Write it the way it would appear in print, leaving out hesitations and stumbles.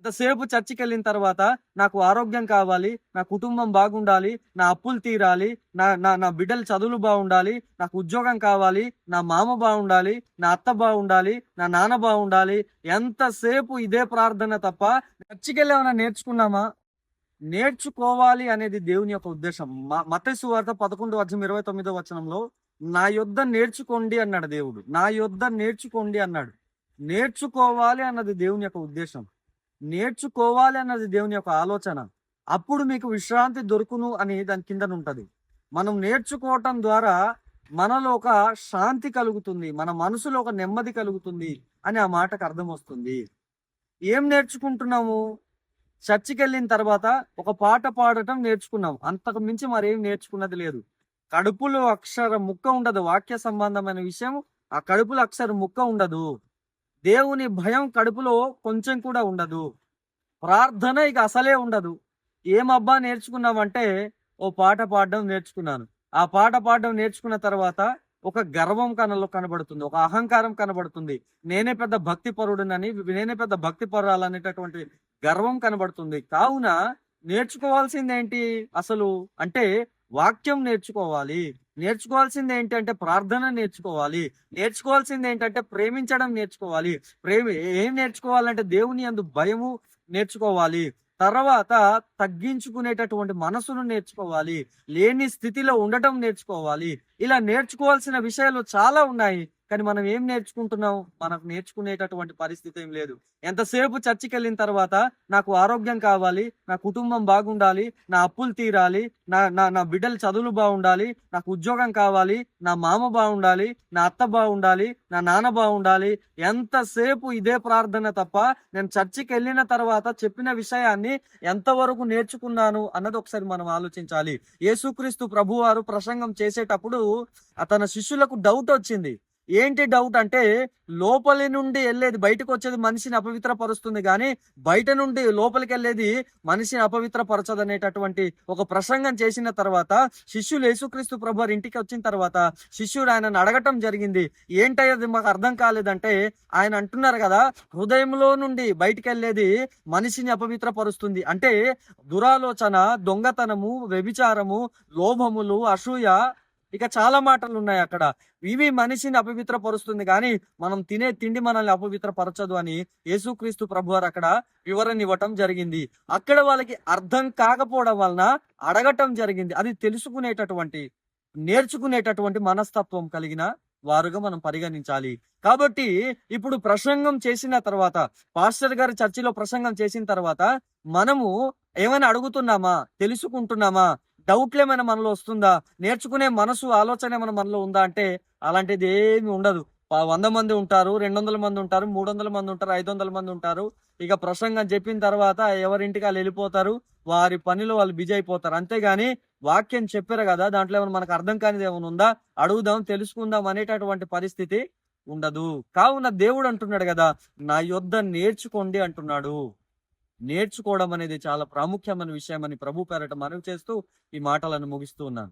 ఎంతసేపు చర్చికి వెళ్ళిన తర్వాత నాకు ఆరోగ్యం కావాలి, నా కుటుంబం బాగుండాలి, నా అప్పులు తీరాలి, నా నా నా బిడ్డల చదువులు బాగుండాలి, నాకు ఉద్యోగం కావాలి, నా మామ బాగుండాలి, నా అత్త బాగుండాలి, నా నాన్న బాగుండాలి. ఎంతసేపు ఇదే ప్రార్థన తప్ప చర్చికి వెళ్ళి ఏమైనా నేర్చుకున్నామా? నేర్చుకోవాలి అనేది దేవుని యొక్క ఉద్దేశం. మత్తయి సువార్త 11:29 నా యొద్ద నేర్చుకోండి అన్నాడు దేవుడు. నా యొద్ద నేర్చుకోండి అన్నాడు. నేర్చుకోవాలి అన్నది దేవుని యొక్క ఉద్దేశం. నేర్చుకోవాలి అన్నది దేవుని యొక్క ఆలోచన. అప్పుడు మీకు విశ్రాంతి దొరుకును అని దాని కిందన ఉంటది. మనం నేర్చుకోవటం ద్వారా మనలో ఒక శాంతి కలుగుతుంది, మన మనసులో ఒక నెమ్మది కలుగుతుంది అని ఆ మాటకు అర్థం వస్తుంది. ఏం నేర్చుకుంటున్నాము? చర్చికి వెళ్ళిన తర్వాత ఒక పాట పాడటం నేర్చుకున్నాం, అంతకు మించి మరేం నేర్చుకున్నది లేదు. కడుపులో అక్షర ముక్క ఉండదు. వాక్య సంబంధమైన విషయం ఆ కడుపులో అక్షర ముక్క ఉండదు. దేవుని భయం కడుపులో కొంచెం కూడా ఉండదు. ప్రార్థన ఇక అసలే ఉండదు. ఏమబ్బా నేర్చుకున్నామంటే ఓ పాట పాడడం నేర్చుకున్నాను. ఆ పాట పాడడం నేర్చుకున్న తర్వాత ఒక గర్వం కనబడుతుంది, ఒక అహంకారం కనబడుతుంది. నేనే పెద్ద భక్తి పరుడునని, నేనే పెద్ద భక్తి పరురాలనేటటువంటి గర్వం కనబడుతుంది. కావున నేర్చుకోవాల్సింది ఏంటి అసలు అంటే వాక్యం నేర్చుకోవాలి. నేర్చుకోవాల్సింది ఏంటంటే ప్రార్థన నేర్చుకోవాలి. నేర్చుకోవాల్సింది ఏంటంటే ప్రేమించడం నేర్చుకోవాలి. ఏం నేర్చుకోవాలంటే దేవుని యందు భయము నేర్చుకోవాలి. తర్వాత తగ్గించుకునేటటువంటి మనసును నేర్చుకోవాలి. లేని స్థితిలో ఉండటం నేర్చుకోవాలి. ఇలా నేర్చుకోవాల్సిన విషయాలు చాలా ఉన్నాయి. కానీ మనం ఏం నేర్చుకుంటున్నాం? మనకు నేర్చుకునేటటువంటి పరిస్థితి ఏం లేదు. ఎంతసేపు చర్చికి వెళ్ళిన తర్వాత నాకు ఆరోగ్యం కావాలి, నా కుటుంబం బాగుండాలి, నా అప్పులు తీరాలి, నా నా నా బిడ్డల చదువులు బాగుండాలి, నాకు ఉద్యోగం కావాలి, నా మామ బాగుండాలి, నా అత్త బాగుండాలి, నా నాన్న బాగుండాలి. ఎంతసేపు ఇదే ప్రార్థన తప్ప నేను చర్చికి వెళ్ళిన తర్వాత చెప్పిన విషయాన్ని ఎంతవరకు నేర్చుకున్నాను అన్నది ఒకసారి మనం ఆలోచించాలి. యేసుక్రీస్తు ప్రభువారు ప్రసంగం చేసేటప్పుడు తన శిష్యులకు డౌట్ వచ్చింది. ఏంటి డౌట్ అంటే, లోపలి నుండి వెళ్ళేది బయటకు వచ్చేది మనిషిని అపవిత్రపరుస్తుంది, కానీ బయట నుండి లోపలికి వెళ్ళేది మనిషిని అపవిత్రపరచదు అనేటటువంటి ఒక ప్రసంగం చేసిన తర్వాత శిష్యులు యేసుక్రీస్తు ప్రభువారి ఇంటికి వచ్చిన తర్వాత శిష్యుడు ఆయనను అడగటం జరిగింది. ఏంటయ్యది మాకు అర్థం కాలేదంటే, ఆయన అంటున్నారు కదా, హృదయంలో నుండి బయటికి వెళ్ళేది మనిషిని అపవిత్రపరుస్తుంది అంటే దురాలోచన, దొంగతనము, వ్యభిచారము, లోభములు, అసూయ, ఇక చాలా మాటలు ఉన్నాయి అక్కడ. ఇవి మనిషిని అపవిత్రపరుస్తుంది, కానీ మనం తినే తిండి మనల్ని అపవిత్రపరచదు అని యేసుక్రీస్తు ప్రభువారు అక్కడ వివరణ ఇవ్వటం జరిగింది. అక్కడ వాళ్ళకి అర్థం కాకపోవడం వలన అడగటం జరిగింది. అది తెలుసుకునేటటువంటి, నేర్చుకునేటటువంటి మనస్తత్వం కలిగిన వారుగా మనం పరిగణించాలి. కాబట్టి ఇప్పుడు ప్రసంగం చేసిన తర్వాత, పాస్టర్ గారి చర్చిలో ప్రసంగం చేసిన తర్వాత మనము ఏమైనా అడుగుతున్నామా? తెలుసుకుంటున్నామా? డౌట్లు ఏమైనా మనలో వస్తుందా? నేర్చుకునే మనసు, ఆలోచన ఏమైనా మనలో ఉందా అంటే అలాంటిది ఏమి ఉండదు. 100 మంది ఉంటారు, 200 మంది ఉంటారు, 300 మంది ఉంటారు, 500 మంది ఉంటారు. ఇక ప్రసంగం చెప్పిన తర్వాత ఎవరింటికి వాళ్ళు వెళ్ళిపోతారు, వారి పనిలో వాళ్ళు బిజీ అయిపోతారు. అంతేగాని వాక్యం చెప్పారు కదా, దాంట్లో ఏమైనా మనకు అర్థం కానిది ఏమైనా ఉందా, అడుగుదాం, తెలుసుకుందాం అనేటటువంటి పరిస్థితి ఉండదు. కావున దేవుడు అంటున్నాడు కదా, నా యొద్ద నేర్చుకోండి అంటున్నాడు. నేర్చుకోవడం అనేది చాలా ప్రాముఖ్యమైన విషయం అని ప్రభు పేరట మనవి చేస్తూ ఈ మాటలను ముగిస్తూ ఉన్నాను.